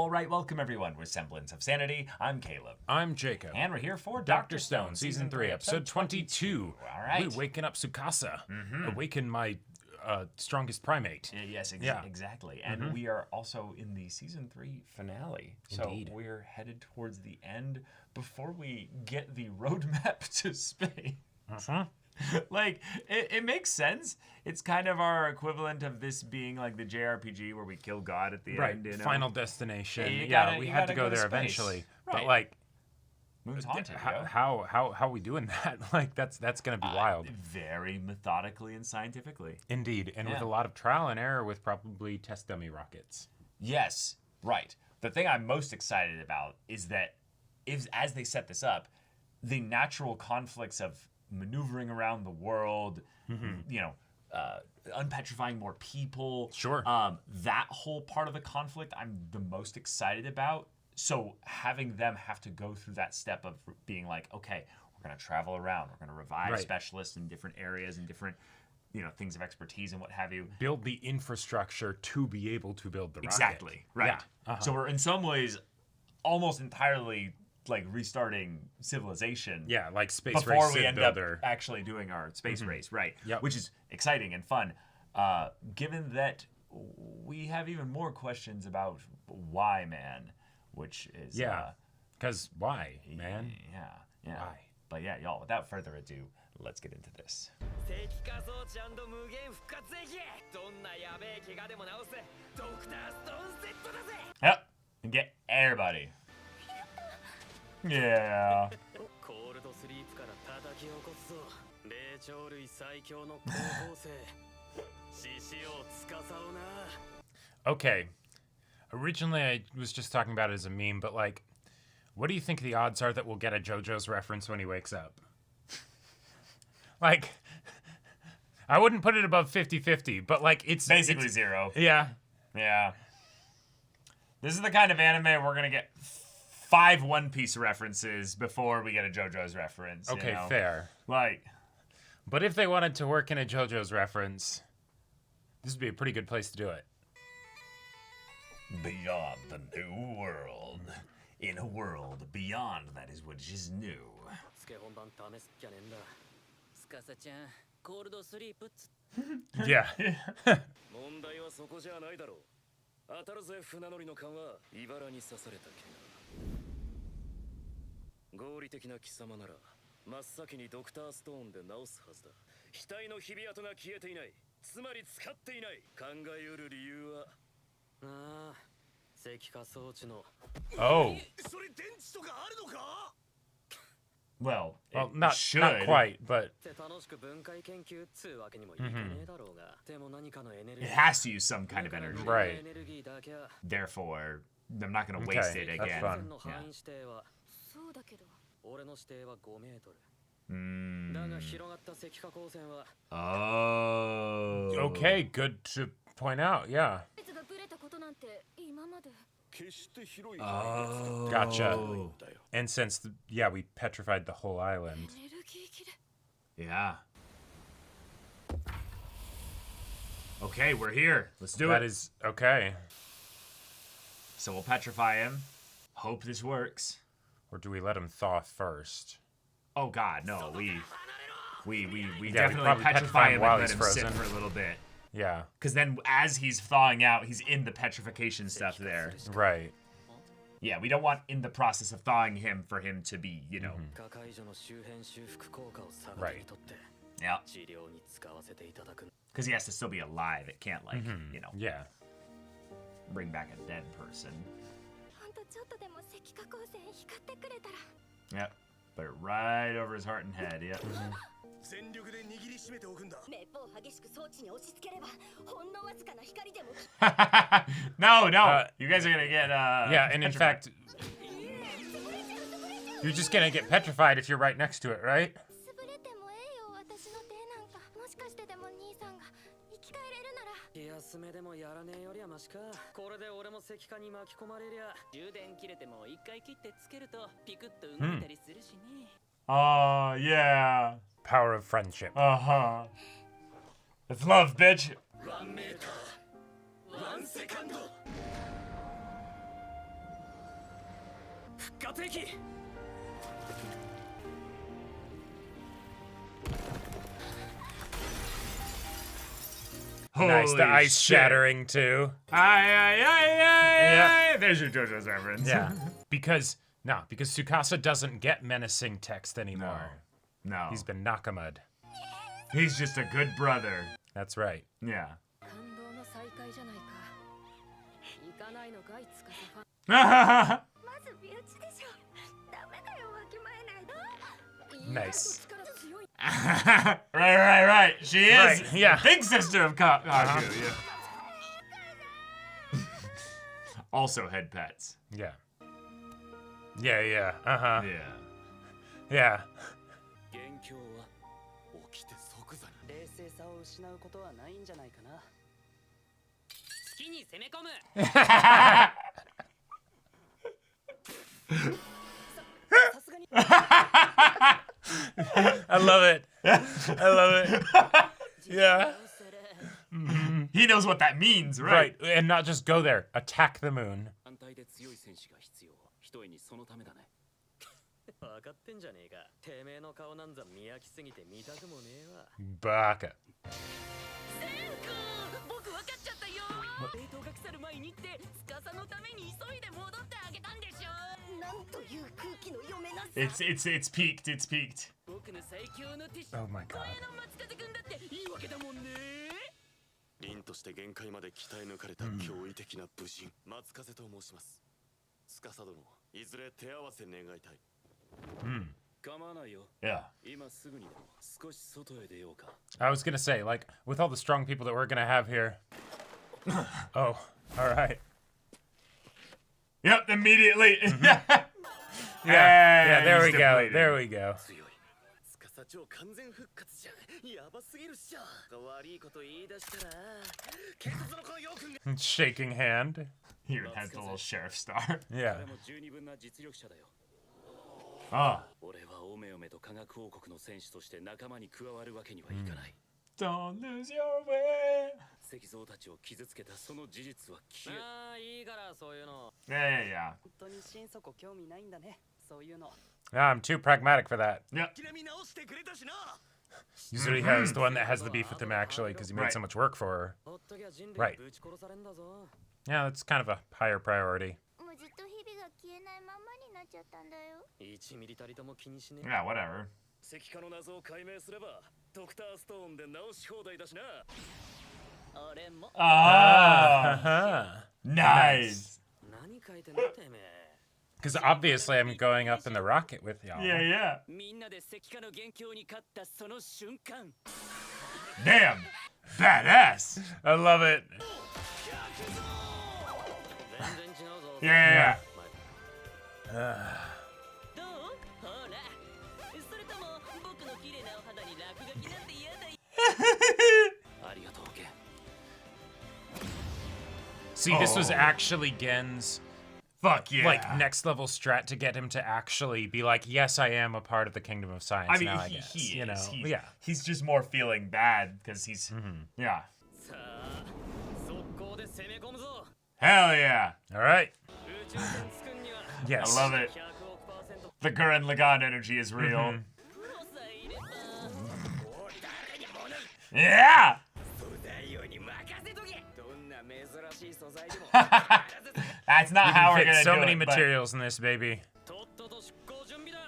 All right, welcome everyone. We're Semblance of Sanity. I'm Caleb. I'm Jacob. And we're here for Dr. Stone, Season 3, Episode 22. All right. We're waking up Tsukasa. Awaken my strongest primate. Yes, exactly. And we are also in the Season 3 finale. Indeed. So we're headed towards the end before we get the roadmap to space. Like, it makes sense. It's kind of our equivalent of this being like the JRPG where we kill God at the end. You know? Final destination. You we had to gotta go there space. eventually. Right. But like, Moon's haunted, yo. how are we doing that? Like, that's gonna be wild. Very methodically and scientifically. Indeed, and with a lot of trial and error with probably test dummy rockets. Yes, right. The thing I'm most excited about is that as they set this up, the natural conflicts of maneuvering around the world, unpetrifying more people. Sure. That whole part of the conflict I'm the most excited about. So having them have to go through that step of being like, okay, we're going to travel around. We're going to revive specialists in different areas and different, things of expertise and what have you. Build the infrastructure to be able to build the rocket. Exactly. Right. Yeah. So we're in some ways almost entirely like restarting civilization. Yeah, like space before race we end builder. up actually doing our space race, right? Yep. Which is exciting and fun. Given that we have even more questions about why, man, which is because why, man? Yeah. Why? But yeah, y'all. Without further ado, let's get into this. Yep, and get everybody. Yeah. Okay. Originally, I was just talking about it as a meme, but like, what do you think the odds are that we'll get a JoJo's reference when he wakes up? Like, I wouldn't put it above 50-50, but like, it's basically zero. Yeah. Yeah. This is the kind of anime we're going to get 5 One Piece references before we get a JoJo's reference. Okay, fair. Like, but if they wanted to work in a JoJo's reference, this would be a pretty good place to do it. Beyond the new world. In a world beyond that is which is new. Yeah. Oh. Well, not quite, but it has to use some kind of energy. Right. Therefore, I'm not going to waste it again. That's fun. Oh. Okay, good to point out, yeah. Oh. Gotcha. And since, we petrified the whole island. Yeah. Okay, we're here. Let's do it. That is, okay. So we'll petrify him. Hope this works. Or do we let him thaw first? Oh God, no. We we definitely probably petrify him while and let he's him frozen. sit for a little bit. Yeah. Because then as he's thawing out, he's in the petrification stuff there. Right. Yeah, we don't want in the process of thawing him for him to be, Right. Yeah. Because he has to still be alive. It can't, Yeah. bring back a dead person. Yep. Put it right over his heart and head. Yep. No, you guys are gonna get and in fact, you're just gonna get petrified if you're right next to it, right? Oh, yeah. Power of friendship. Uh-huh. It's love, bitch. Nice, the Holy ice shit. shattering too. Aye. There's your JoJo's reference. Yeah, because Tsukasa doesn't get menacing text anymore. No. He's been Nakama'd. He's just a good brother. That's right. Yeah. 感動の再会じゃないか。行かないのかい、つかさファン。 right, まず身内でしょ。ダメだよ、わきまえないで。 Nice. right. She is Right, yeah. the big sister of Kaku. Yeah. Also head pets. Yeah. Yeah. Uh-huh. Yeah. Yeah. 元凶は起きて即座に冷静さを失うことはないんじゃないかな。月に攻め込む。 さすがに I love it. I love it. Yeah. He knows what that means, right? Right. And not just go there. Attack the moon. 反対で強い戦士が必要。一重にそのためだね。分かってんじゃねえか。てめえの顔なんざ見飽きすぎて見たくもねえわ。 Baka. 僕分かっちゃったよ。冷凍が腐る前にって司のために急いで戻ってあげたんでしょ。なんという空気の読めなさ。 It's peaked. It's peaked. 僕の最強のティッシ Oh ュ。 my god. 声の松風くんだっていいわけだもんね。凛として限界まで鍛え抜かれた驚異的な武人、松風と申します。司殿、いずれ手合わせ願いたい。構わないよ。 Yeah. 今すぐにでも少し外へ出ようか。 I was gonna say, like, with all the strong people that we're gonna have here. Oh, all right. Yep. Immediately. Yeah, there we he's go. depleted. There we go. 強い。司長完全復活じゃん。やばすぎるっしょ。悪いこと言い出したら、警察のこのヨウ君が Shaking hand. He even has the little sheriff star. Yeah. 彼も十二分な実力者だよ。 Oh. 俺はおめおめと科学王国の戦士として仲間に加わるわけにはいかない。 Don't lose your way. 石像たちを傷つけたその事実は消え。ああ、いいからそういうの。 Yeah. 本当に心底興味ないんだね。そういうの。 Yeah, I'm too pragmatic for that. Yep. 諦め直してくれたしな。 Yuzuri is the one that has the beef with him, actually, because he made Right. so much work for ほっときゃ人類 Right. ぶち殺されんだぞ。 her. Yeah, that's kind of a higher priority. もうずっと日々が消えないままになっちゃったんだよ。1ミリたりとも気にしねえ。 Yeah. Whatever. 石化の謎を解明すればドクターストーンで直し放題だしな。俺も Oh. Uh-huh. Nice. 何書いてんのてめえ。 Because obviously I'm going up in the rocket with y'all. Yeah. みんなで石化の元凶に勝ったその瞬間。 Damn. Badass. I love it. 全然違うぞ。 Yeah. どう？ほら。それとも僕の綺麗なお肌に落書きなんて嫌だよ。ありがとう、ケン。 See, this was Oh. actually Gen's Fuck yeah. like next level strat to get him to actually be like, yes, I am a part of the kingdom of science. I mean, now, I he guess, is. you know, He's, yeah. He's just more feeling bad because he's. Yeah. さあ、速攻で攻め込むぞ。 Hell yeah. All right. 宇宙船作んには Yes. I love it. 100億%。 The Gurren Lagann energy is real. プロさえいれば。お誰にもない。 Yeah. 粗大王に任せとけ。どんな珍しい素材でも。 That's not You how can we're fit gonna so do many it. materials in this baby. とっとと出航準備だ。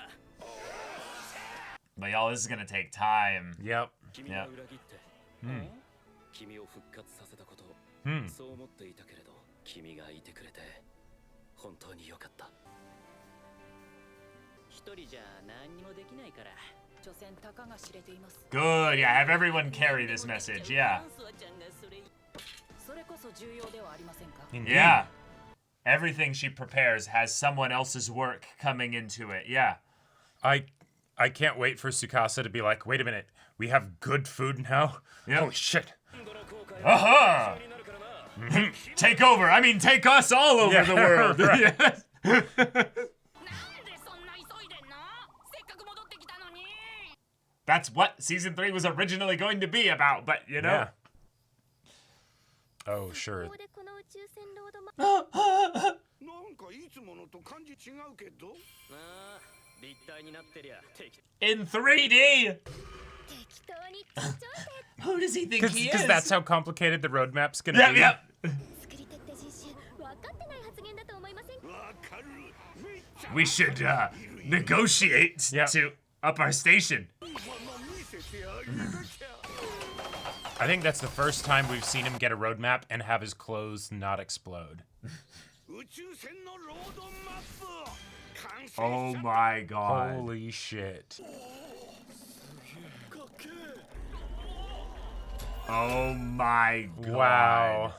But y'all, this is gonna take time. Yep. 君が裏切って、君を復活させたこと、そう思っていたけれど、君がいてくれて本当に良かった。一人じゃ何にもできないから。所詮たかが知れています。 Good. Yeah. Have everyone carry this message. Yeah. それこそ重要ではありませんか。 Indeed. Yeah. Everything she prepares has someone else's work coming into it. Yeah. I can't wait for Tsukasa to be like, wait a minute, we have good food now? Yep. Holy shit. Aha! Take over. I mean, take us all over Yeah, the world. right. Yes. なんでそんな急いでんの？せっかく戻ってきたのに。 That's what season 3 was originally going to be about, but you know. Yeah. Oh, sure. ここでこの宇宙船ロードマなんかい In 3D. Who does he think he is? Because that's how complicated the roadmap's gonna be. Yep. We should negotiate to up our station. I think that's the first time we've seen him get a roadmap and have his clothes not explode. Oh my god. Holy shit. Oh my god. Wow.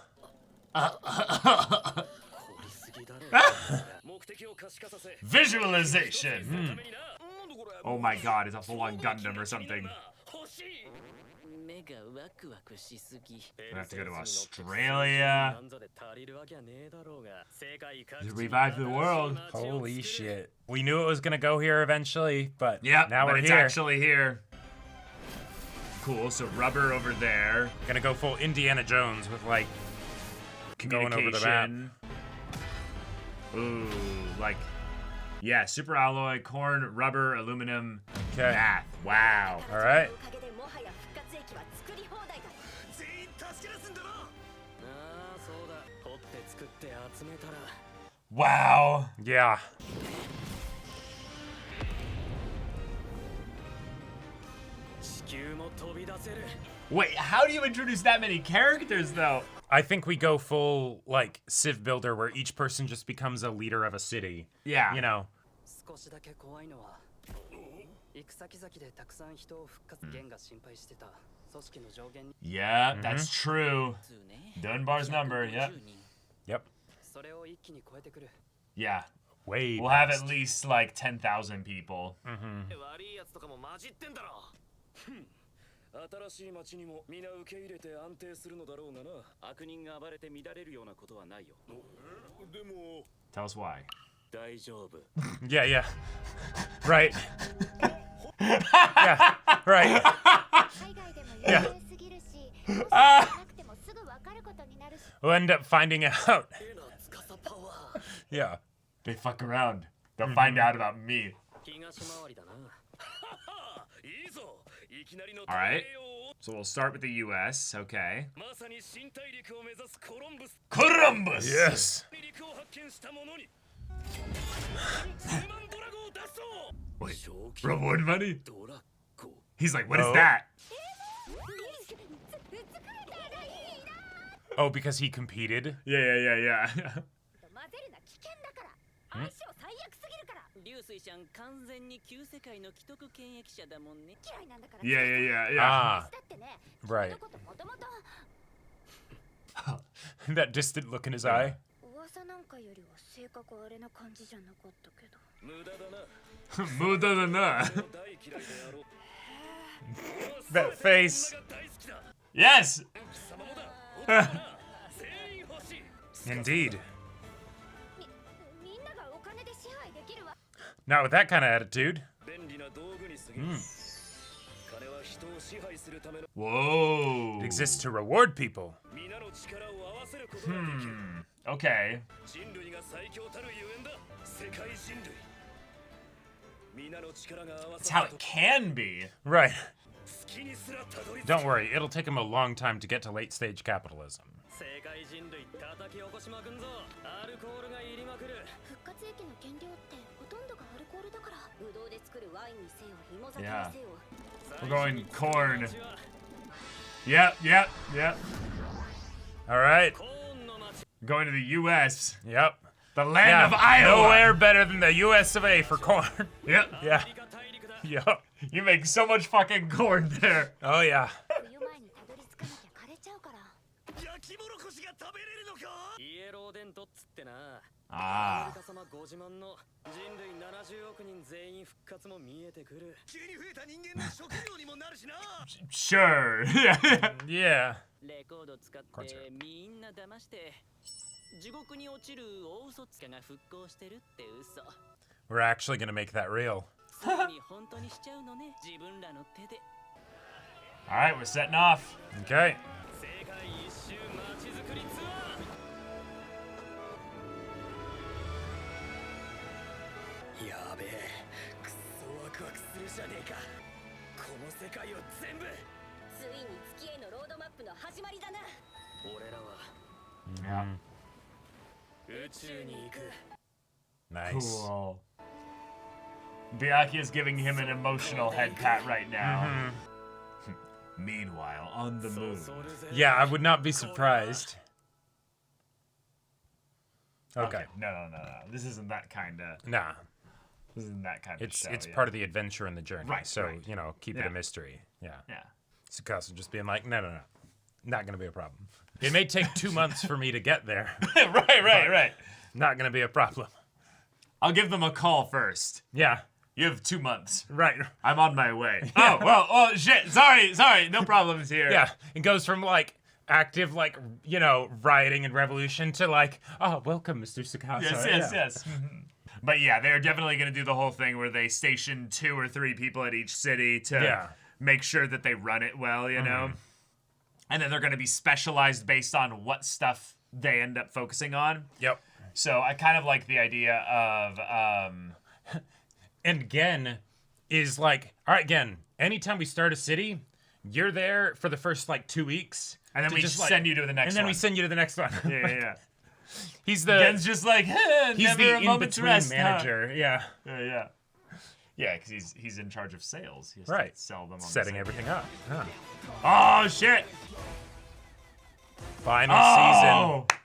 Visualization. Oh my god, it's a full-on Gundam or something. I have to go to Australia. To revive the world. Holy shit. We knew it was gonna go here eventually, but Yep, now we're it's here. actually here. Cool, so rubber over there. Gonna go full Indiana Jones with like going over the map. Ooh, like, yeah, super alloy, corn, rubber, aluminum, math. Wow. All right. Wow. Yeah. Wait, how do you introduce that many characters, though? I think we go full, like, Civ Builder where each person just becomes a leader of a city. Yeah. You know. Yeah, that's true. Dunbar's number, yep. Yep. Yeah. Way We'll have past. at least, like, 10,000 people. Mm-hmm. 新しい町にも皆受け入れて安定するのだろうがな。悪人が暴れて乱れるようなことはないよ。でも Tell us why. 大丈夫。 Yeah, yeah. Right. Yeah, right. Yeah. We'll end up finding out. Yeah. They fuck around. They'll find out about me. All right. So we'll start with the U.S. Okay. Columbus. Yes. Wait, reward money? He's like, what is Oh. that? Oh, because he competed? Yeah. 流水ちゃん完全に旧世界の既得権益者だもんね。 Yeah. Ah, right. That distant look in his eye. 噂なんかよりは性格あれな感じじゃなかったけど。無駄だな。 無駄だな。大嫌いであろう。 That face. Yes. Indeed. みんながお金で支配できるわ。 Not with that kind of attitude. 便利な道具に過ぎる。金は人を支配するための Whoa. It exists to reward people. 皆の力を合わせることができる。 Okay. 人類が最強たるゆえんだ。世界人類。皆の力が合わ It's せ how it can be. Right. 月にすらたどり着く Don't worry, it'll take him a long time to get to late stage capitalism. 世界人類叩き起こしまくんぞ。アルコールが入りまくる。復活液の原料ってほとんどがアルコールだから。ブドウで作るワインにせよ、芋酒に Yeah. せよ。 We're going corn. Yep. All right. コーンの町。 Going to the U.S. Yep. The land Yeah, of Iowa. nowhere better than the US of A for corn. Yep. Yeah. アメリカ大陸だ。 Yep. You make so much fucking corn there. Oh, yeah. 冬前にたどり着かなきゃ枯れちゃうから。焼きもろこしが食べれるのか。イエローデントっつってな。ア Ah. メリカ様ご自慢の人類70億人全員復活も見えてくる。急に増えた人間の食料にもなるしな。 Sure. Yeah. レコード使ってみんな騙して地獄に落ちる大嘘つけが復興してるって嘘。 We're actually going to make that real. すぐに本当にしちゃうのね。自分らの手で。 All right, we're setting off. Okay. 世界一周街づくりツアー。やべえくっそワクワクするじゃねえかこの世界を全部ついに月へのロードマップの始まりだな俺らは Yeah. 宇宙に行く Nice. Cool. Byakuya is giving him an emotional head pat right now. Meanwhile, on the moon. Yeah, I would not be surprised. Okay. No. This isn't that kind of. Nah. This isn't that kind of show. It's part of the adventure and the journey. Right, So, right. you know, keep it Yeah. a mystery. Yeah. Yeah. Tsukasa just being like, no. Not going to be a problem. It may take 2 months for me to get there. right. Not going to be a problem. I'll give them a call first. Yeah. You have 2 months. Right. I'm on my way. Oh, well, shit. Sorry. No problems here. Yeah. It goes from like active, like, you know, rioting and revolution to like, oh, welcome, Mr. Tsukasa. Yes. But yeah, they're definitely going to do the whole thing where they station 2 or 3 people at each city to make sure that they run it well, you know? And then they're going to be specialized based on what stuff they end up focusing on. Yep. So I kind of like the idea of... And Gen is like, all right, Gen, anytime we start a city, you're there for the first like 2 weeks. and then to we just, send you to the next one. And then we send you to the next one. Yeah. He's the Gen's just like, he's never the a moment's in-between rest, manager. Yeah. Yeah. Yeah, because he's in charge of sales. He has Right. to sell them on Setting the same. everything up. Huh. Oh, shit! Final Oh! season.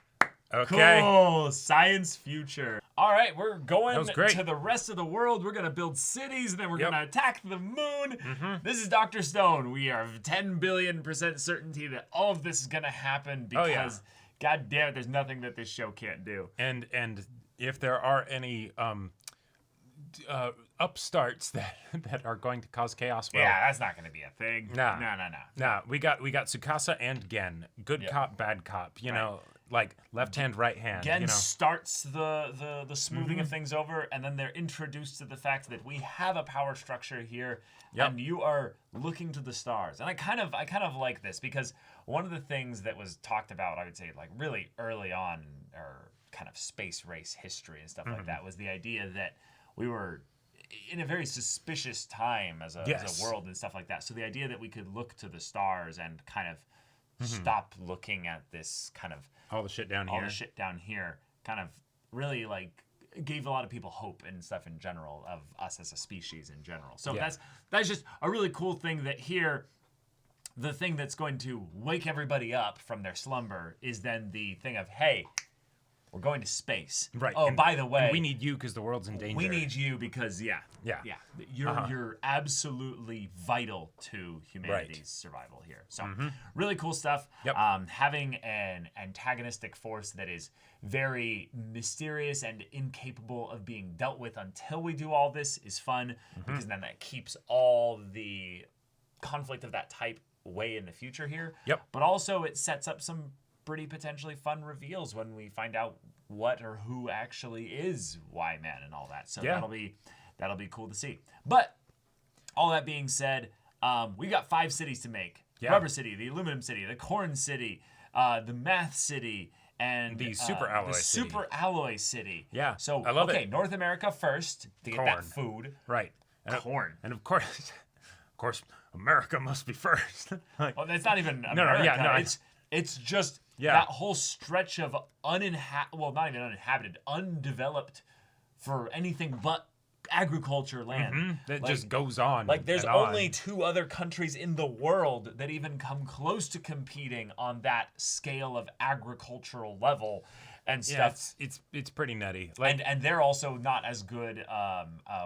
Okay. Cool. Science future. All right, we're going That was great. to the rest of the world. We're going to build cities, and then we're Yep. going to attack the moon. This is Dr. Stone. We are 10 billion% certainty that all of this is going to happen Oh, because, yeah. god damn it, there's nothing that this show can't do. And if there are any upstarts that are going to cause chaos, well, Yeah, that's not going to be a thing. Nah. No. nah, we got Tsukasa and Gen. Good cop, bad cop. You know, like left hand, right hand. Gen you know. starts the smoothing of things over, and then they're introduced to the fact that we have a power structure here, and you are looking to the stars. And I kind of like this because one of the things that was talked about, I would say, like really early on, or kind of space race history and stuff like that, was the idea that we were in a very suspicious time as a world and stuff like that. So the idea that we could look to the stars and kind of stop looking at this kind of All the shit down all here. the shit down here kind of really like gave a lot of people hope and stuff in general of us as a species in general. So that's just a really cool thing that here the thing that's going to wake everybody up from their slumber is then the thing of, hey, we're going to space. Right. Oh, and, by the way, and we need you because the world's in danger. we need you because you're absolutely vital to humanity's survival here. So really cool stuff. Yep. Having an antagonistic force that is very mysterious and incapable of being dealt with until we do all this is fun because then that keeps all the conflict of that type way in the future here. Yep. But also it sets up some pretty potentially fun reveals when we find out what or who actually is Y-Man and all that. So that'll be cool to see. But all that being said, we got 5 cities to make. Yeah. Rubber City, the Aluminum City, the Corn City, the Math City, and The Super Alloy City. Super Alloy City. Yeah, So I love okay, it. North America first to get Corn. that food. Right. And Corn. And of course, America must be first. Like, Well, that's not even no, America. yeah, no, It's just that whole stretch of not even uninhabited, undeveloped for anything but agriculture land. that Like- just goes on. Like there's and on. only 2 other countries in the world that even come close to competing on that scale of agricultural level and Yeah, stuff. it's pretty nutty. Like, And they're also not as good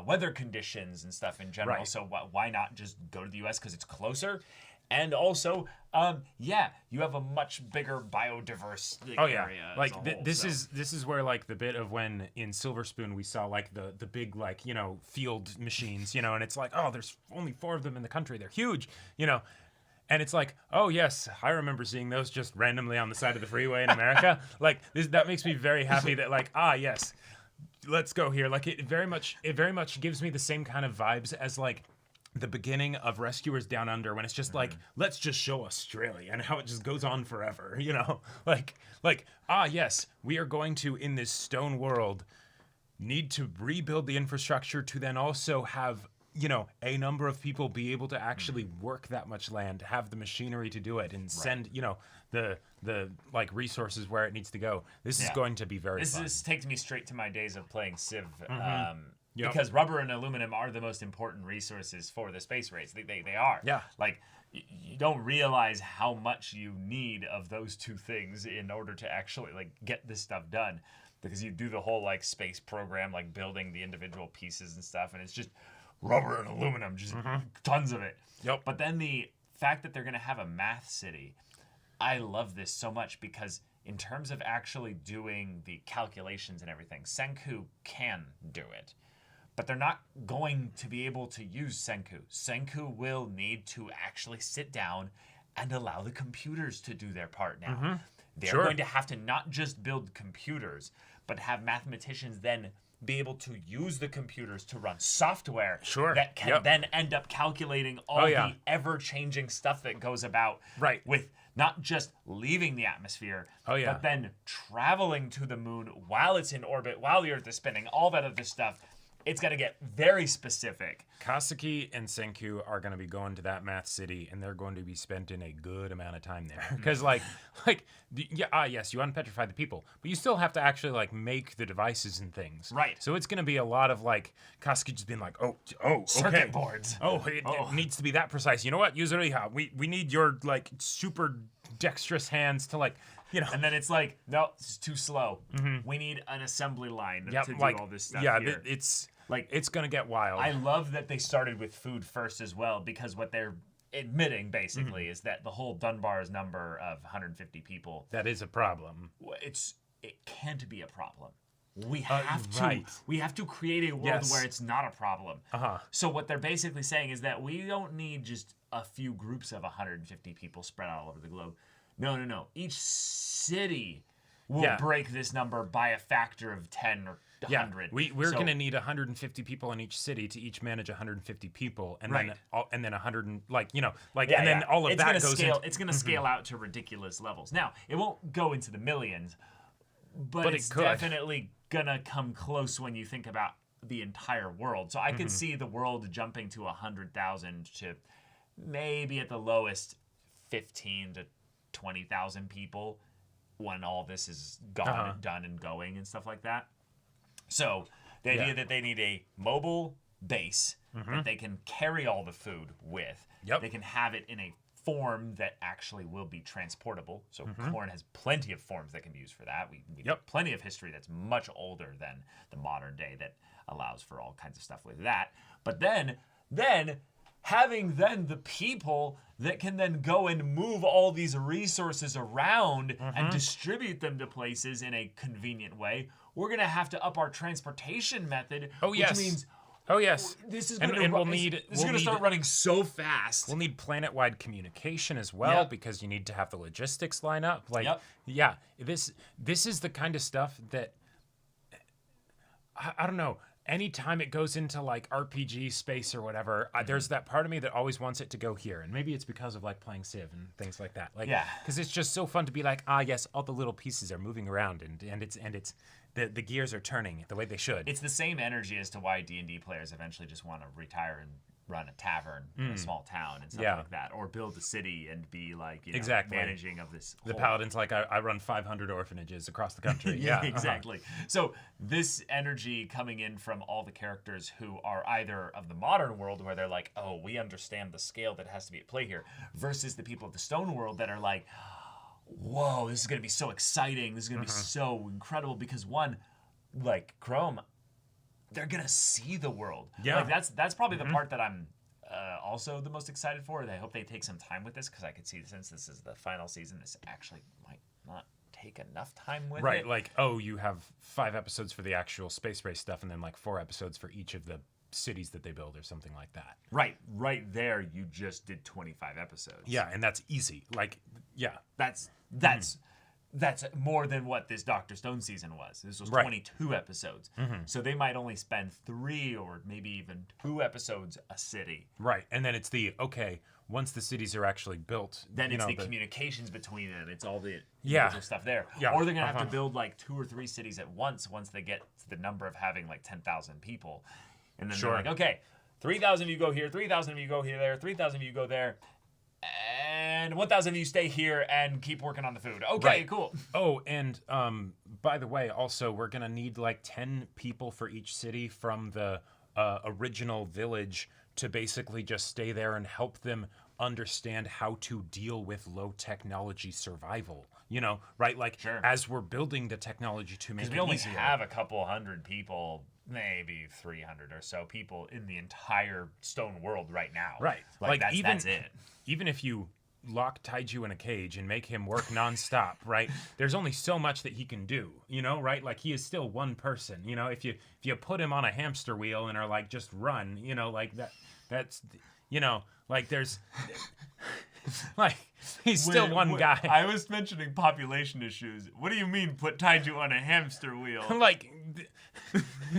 weather conditions and stuff in general. Right. So why not just go to the U.S. because it's closer? And also, you have a much bigger biodiverse area. as like a whole, this so. is where like the bit of when in Silver Spoon we saw like the big like field machines, and it's like, oh, there's only 4 of them in the country, they're huge, and it's like, oh yes, I remember seeing those just randomly on the side of the freeway in America. Like that makes me very happy that like, yes, let's go here. Like it very much gives me the same kind of vibes as like the beginning of Rescuers Down Under, when it's just like, let's just show Australia and how it just goes on forever, like, yes, we are going to, in this stone world, need to rebuild the infrastructure to then also have, you know, a number of people be able to actually work that much land, have the machinery to do it, and send, you know, the like resources where it needs to go. This is going to be very fun. This takes me straight to my days of playing Civ. Because rubber and aluminum are the most important resources for the space race. They are. Yeah. Like, you don't realize how much you need of those two things in order to actually, like, get this stuff done. Because you do the whole, like, space program, like, building the individual pieces and stuff, and it's just rubber and aluminum, just tons of it. Yep. But then the fact that they're going to have a math city, I love this so much because in terms of actually doing the calculations and everything, Senku can do it. But they're not going to be able to use Senku. Senku will need to actually sit down and allow the computers to do their part now. They're going to have to not just build computers, but have mathematicians then be able to use the computers to run software that can then end up calculating all the ever-changing stuff that goes about with not just leaving the atmosphere, but then traveling to the moon while it's in orbit, while the Earth is spinning, all that other stuff. It's got to get very specific. Kaseki and Senku are going to be going to that math city, and they're going to be spent in a good amount of time there. Because, yes, you unpetrify the people, but you still have to actually, like, make the devices and things. Right. So it's going to be a lot of, like, Kaseki just being like, Circuit boards. It needs to be that precise. You know what, Yuzuriha, we need your, like, super dexterous hands to, like, you know. And then it's like, no, it's too slow. We need an assembly line to do all this stuff here. It's going to get wild. I love that they started with food first as well, because what they're admitting, basically, is that the whole Dunbar's number of 150 people... That is a problem. It can't be a problem. We have to create a world where it's not a problem. So what they're basically saying is that we don't need just a few groups of 150 people spread out all over the globe. No. Each city will break this number by a factor of 10 or 100. We're going to need 150 people in each city to each manage 150 people, and then 100, and then all of that goes into... It's going to scale out to ridiculous levels. Now, it won't go into the millions, but it's definitely going to come close when you think about the entire world. So I could see the world jumping to 100,000 to maybe at the lowest 15 to 20,000 people when all this is gone and done and going and stuff like that. So the idea that they need a mobile base that they can carry all the food with, they can have it in a form that actually will be transportable. So Corn has plenty of forms that can be used for that. We have plenty of history that's much older than the modern day that allows for all kinds of stuff with that. But then having then the people that can then go and move all these resources around and distribute them to places in a convenient way, we're going to have to up our transportation method, which means... This is going to start running so fast. We'll need planet-wide communication as well, because you need to have the logistics line up. This is the kind of stuff that... I don't know. Anytime it goes into like RPG space or whatever, there's that part of me that always wants it to go here, and maybe it's because of like playing Civ and things like that. Because it's just so fun to be like, yes, all the little pieces are moving around, and it's the gears are turning the way they should. It's the same energy as to why D&D players eventually just want to retire and run a tavern in a small town and stuff like that, or build a city and be like managing of this. The Paladin's like, I run 500 orphanages across the country. Exactly. So this energy coming in from all the characters who are either of the modern world where they're like, oh, we understand the scale that has to be at play here, versus the people of the stone world that are like, whoa, this is going to be so exciting. This is going to be so incredible because one, like Chrome, they're gonna see the world. That's probably the part that I'm also the most excited for. I hope they take some time with this, because I could see, since this is the final season, this actually might not take enough time with it. Like, you have 5 episodes for the actual space race stuff, and then like 4 episodes for each of the cities that they build, or something like that. Right there, you just did 25 episodes. And that's easy. Like, that's that's more than what this Dr. Stone season was. This was 22 episodes. So they might only spend 3 or maybe even 2 episodes a city. Right. And then it's once the cities are actually built, then it's the communications between them. It's all the Yeah. individual stuff there. Yeah. Or they're going to have to build like 2 or 3 cities at once they get to the number of having like 10,000 people. And then they're like, okay, 3,000 of you go here, 3,000 of you go here, there, 3,000 of you go there. And 1,000 of you stay here and keep working on the food. Okay, cool. Oh, and by the way, also we're gonna need like 10 people for each city from the original village to basically just stay there and help them understand how to deal with low technology survival. You know, right? Like as we're building the technology to make it we only easier. have a couple hundred people, maybe 300 or so people in the entire stone world right now. Right. Like that's it. Even if you lock Taiju in a cage and make him work nonstop, right? There's only so much that he can do, you know, right? Like he is still one person, you know. If you put him on a hamster wheel and are like just run, you know, like that's you know, like there's like he's still one guy. I was mentioning population issues. What do you mean put Taiju on a hamster wheel? Like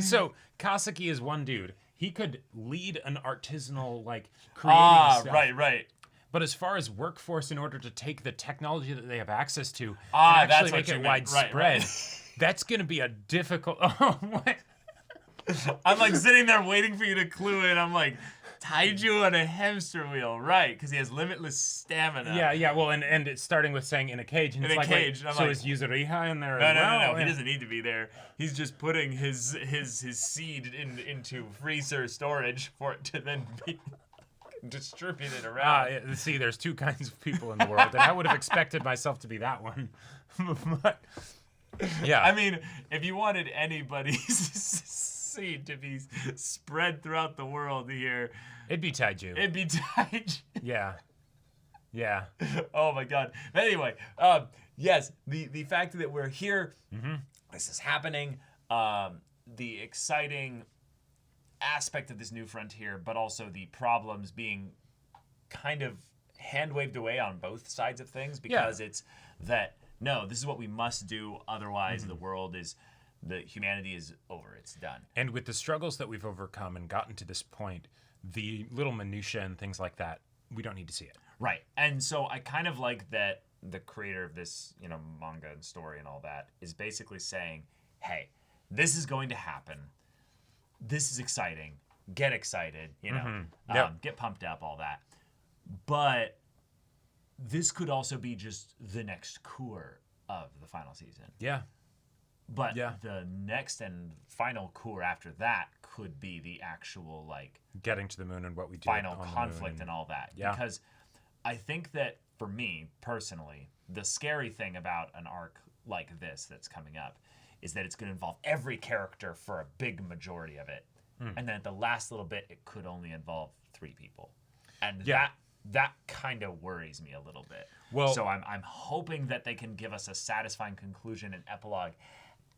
so Kaseki is one dude. He could lead an artisanal like creating stuff. Right. But as far as workforce, in order to take the technology that they have access to that's and actually what make you it meant. widespread, Right. that's going to be a difficult. Oh, what? I'm like sitting there waiting for you to clue in. I'm like, Taiju on a hamster wheel, right? Because he has limitless stamina. Yeah. Well, and it's starting with saying in a cage. And In it's a like, cage. Wait, I'm so like, is Yuzuriha in there No, as well? no. He doesn't need to be there. He's just putting his seed into freezer storage for it to then be distributed around. See, there's 2 kinds of people in the world, and I would have expected myself to be that one. But, yeah. I mean, if you wanted anybody's seed to be spread throughout the world here, it'd be Taiju. it'd be Taiju. Yeah. Oh my god. But anyway, yes, the fact that we're here, this is happening, the exciting aspect of this new frontier, but also the problems being kind of hand-waved away on both sides of things, because it's that, no, this is what we must do, otherwise the humanity is over, it's done. And with the struggles that we've overcome and gotten to this point, the little minutiae and things like that, we don't need to see it. Right. And so I kind of like that the creator of this, you know, manga and story and all that is basically saying, hey, this is going to happen. This is exciting. Get excited, you know, get pumped up, all that. But this could also be just the next cour of the final season. Yeah. But the next and final cour after that could be the actual, like, getting to the moon and what we do. Final conflict and all that. Yeah. Because I think that, for me, personally, the scary thing about an arc like this that's coming up is that it's going to involve every character for a big majority of it. And then at the last little bit, it could only involve 3 people. And that kind of worries me a little bit. Well, so I'm hoping that they can give us a satisfying conclusion and epilogue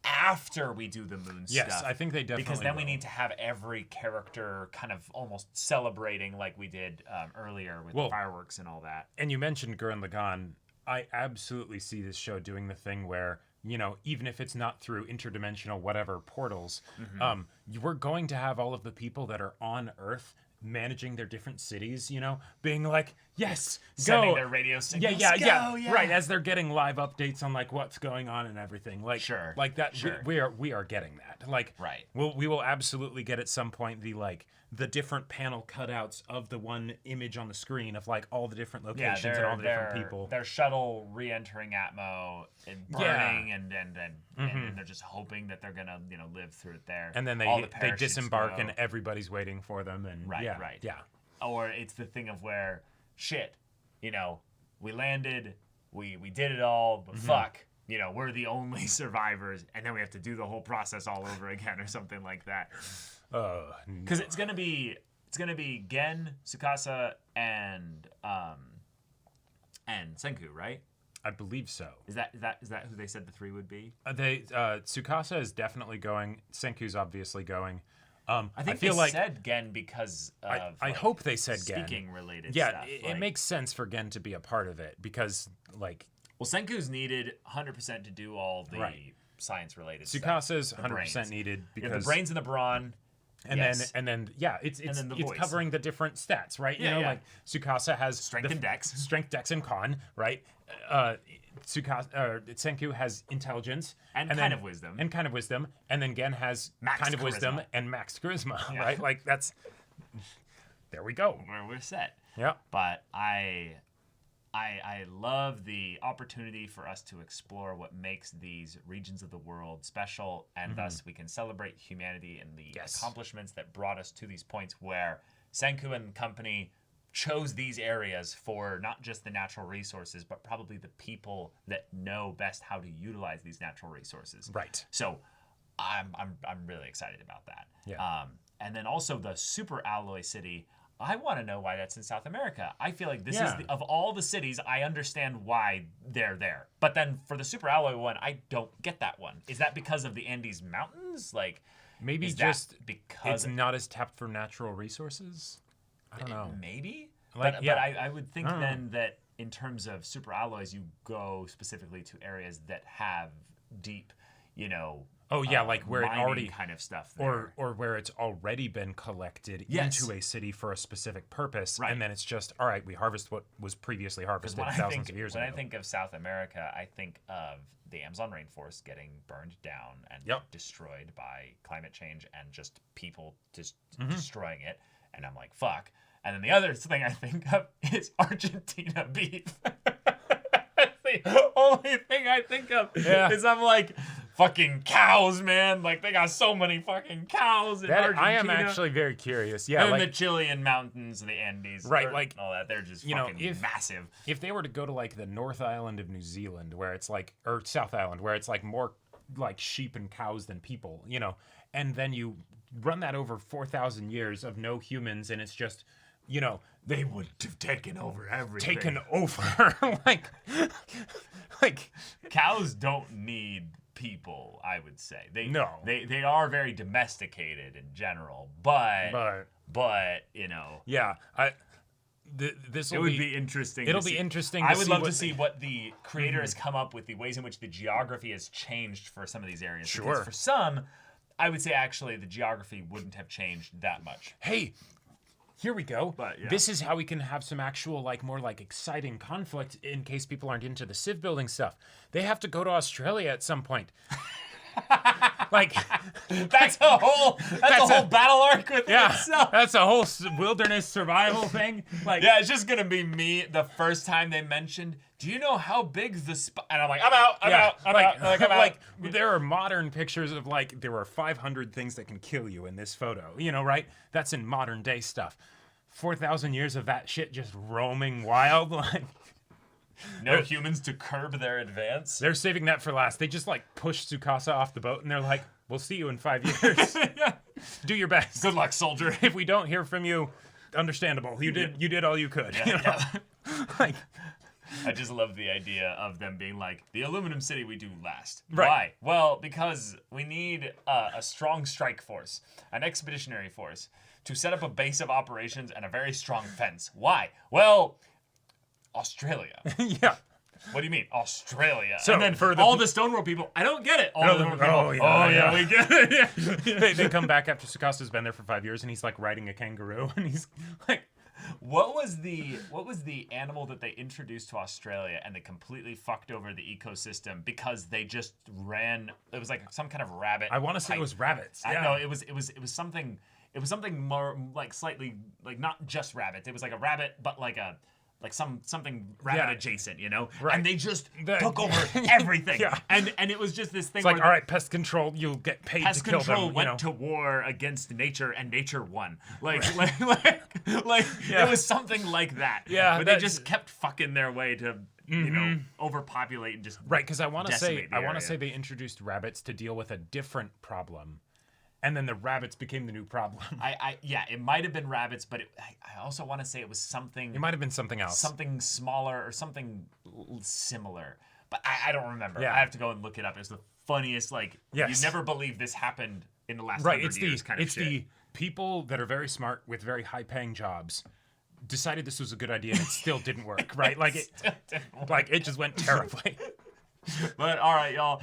after we do the moon stuff. Yes, I think they definitely Because then we will. need to have every character kind of almost celebrating like we did earlier with the fireworks and all that. And you mentioned Gurren Lagann. I absolutely see this show doing the thing where, you know, even if it's not through interdimensional whatever portals, we're going to have all of the people that are on Earth managing their different cities, you know, being like, yes, Sending go. their radio signals. Yeah. Right, as they're getting live updates on like what's going on and everything. Like, like that. Sure. We are getting that. Like, right. We will absolutely get at some point the different panel cutouts of the one image on the screen of like all the different locations and all the different people. Their shuttle re-entering Atmo and burning, and they're just hoping that they're gonna, you know, live through it there. And then they disembark and everybody's waiting for them. And right. Or it's the thing of where, shit, you know, we landed, we did it all, but fuck, you know, we're the only survivors, and then we have to do the whole process all over again or something like that. Because it's gonna be Gen, Tsukasa, and Senku, right? I believe so. Is that who they said the 3 would be? Tsukasa is definitely going. Senku's obviously going. I feel like said Gen because of I hope they said Gen. Speaking related yeah, stuff. it makes sense for Gen to be a part of it because like Well, Senku's needed 100% to do all the Right. science-related stuff. Tsukasa's The 100% brains. needed You have because the brains and the brawn. and yes. then yeah, it's then the it's voice. covering the different stats, right? Yeah, you know, yeah. like Tsukasa has Strength and dex. strength, dex, and con, right? Senku has intelligence And kind of wisdom. and kind of wisdom, and then Gen has Max kind of wisdom charisma. and max charisma, Yeah. right? Like that's there we go. We're set. Yeah. But I love the opportunity for us to explore what makes these regions of the world special, and thus we can celebrate humanity and the Yes. accomplishments that brought us to these points where Senku and company chose these areas for not just the natural resources, but probably the people that know best how to utilize these natural resources. Right. So I'm really excited about that. Yeah. And then also the Super Alloy City. I want to know why that's in South America. I feel like this is Yeah. of all the cities, I understand why they're there. But then for the Super Alloy one, I don't get that one. Is that because of the Andes Mountains? Like, Maybe is just that because it's not as tapped for natural resources. I don't know. maybe? Like, but yeah. I would think I don't then that in terms of super alloys, you go specifically to areas that have deep, Oh yeah, like where it mining already kind of stuff there. or where it's already been collected Yes. into a city for a specific purpose, Right. and then it's just all right. We harvest what was previously harvested When thousands of years when ago. I think of South America, I think of the Amazon rainforest getting burned down and Yep. destroyed by climate change and just people just Mm-hmm. destroying it. And I'm like, fuck. And then the other thing I think of is Argentina beef. That's the only thing I think of. Yeah. Is I'm like, fucking cows, man. Like, they got so many fucking cows in Argentina. I am actually very curious. Yeah, And like the Chilean mountains and the Andes. Right, like, all that. They're just you know, fucking massive. if they were to go to like the North Island of New Zealand, where it's like, or South Island, where it's like more like sheep and cows than people, and then you run that over 4,000 years of no humans, and it's just, They would have taken over everything. taken over, like Cows don't need people, I would say. No. They are very domesticated in general, but yeah, this it would be interesting. It'll to be see. interesting. I to would see love what to see what the creator has come up with, the ways in which the geography has changed for some of these areas. Sure. Because for some, I would say actually the geography wouldn't have changed that much. Hey, here we go. But, yeah. This is how we can have some actual, more exciting conflict in case people aren't into the civ building stuff. They have to go to Australia at some point. That's a whole battle arc within itself. That's a whole wilderness survival thing. Yeah, it's just gonna be me the first time they mentioned, do you know how big the and I'm like, I'm out. I'm out. There are modern pictures of there were 500 things that can kill you in this photo. Right? That's in modern day stuff. 4,000 years of that shit just roaming wild. No humans to curb their advance. They're saving that for last. They just push Tsukasa off the boat and they're like, we'll see you in 5 years. Do your best. Good luck, soldier. If we don't hear from you, understandable. You did all you could. I just love the idea of them being like, the aluminum city we do last. Right. Why? Well, because we need a strong strike force, an expeditionary force, to set up a base of operations and a very strong fence. Why? Well, Australia. Yeah. What do you mean, Australia? So, and then for the all the Stoneworld people, I don't get it. All the Stoneworld people, we get it. They come back after Tsukasa's been there for 5 years and he's riding a kangaroo and he's like, What was the animal that they introduced to Australia and they completely fucked over the ecosystem because they just ran? It was like some kind of rabbit. I want to say it was rabbits. I know it was something. It was something more slightly not just rabbits. It was like a rabbit, but something rabbit adjacent, Right. And they just took over everything. Yeah. And it was just this thing. It's where all right, pest control, you'll get paid pest to kill control them. went to war against nature, and nature won. Yeah. It was something like that. Yeah, but they that's- just kept fucking their way to overpopulate and just Right, because I want to decimate the area. say they introduced rabbits to deal with a different problem, and then the rabbits became the new problem. It might have been rabbits, but I also want to say it was something. It might have been something else. Something smaller or something similar, but I don't remember. Yeah. I have to go and look it up. It's the funniest. Yes. You never believe this happened in the last Right, 100 years. Kind of shit. the people that are very smart with very high-paying jobs decided this was a good idea and it still didn't work, right? Like it just went terribly. But all right, y'all.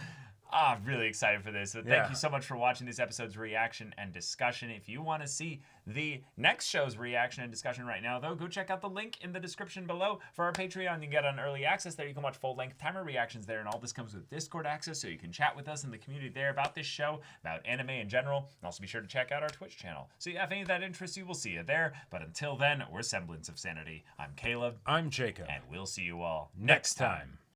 I'm really excited for this. So thank Yeah. you so much for watching this episode's reaction and discussion. If you want to see the next show's reaction and discussion right now, though, go check out the link in the description below for our Patreon. You can get on early access there. You can watch full-length timer reactions there, and all this comes with Discord access, so you can chat with us in the community there about this show, about anime in general, and also be sure to check out our Twitch channel. So yeah, if any of that interests you, we'll see you there. But until then, we're Semblance of Sanity. I'm Caleb. I'm Jacob. And we'll see you all Next time.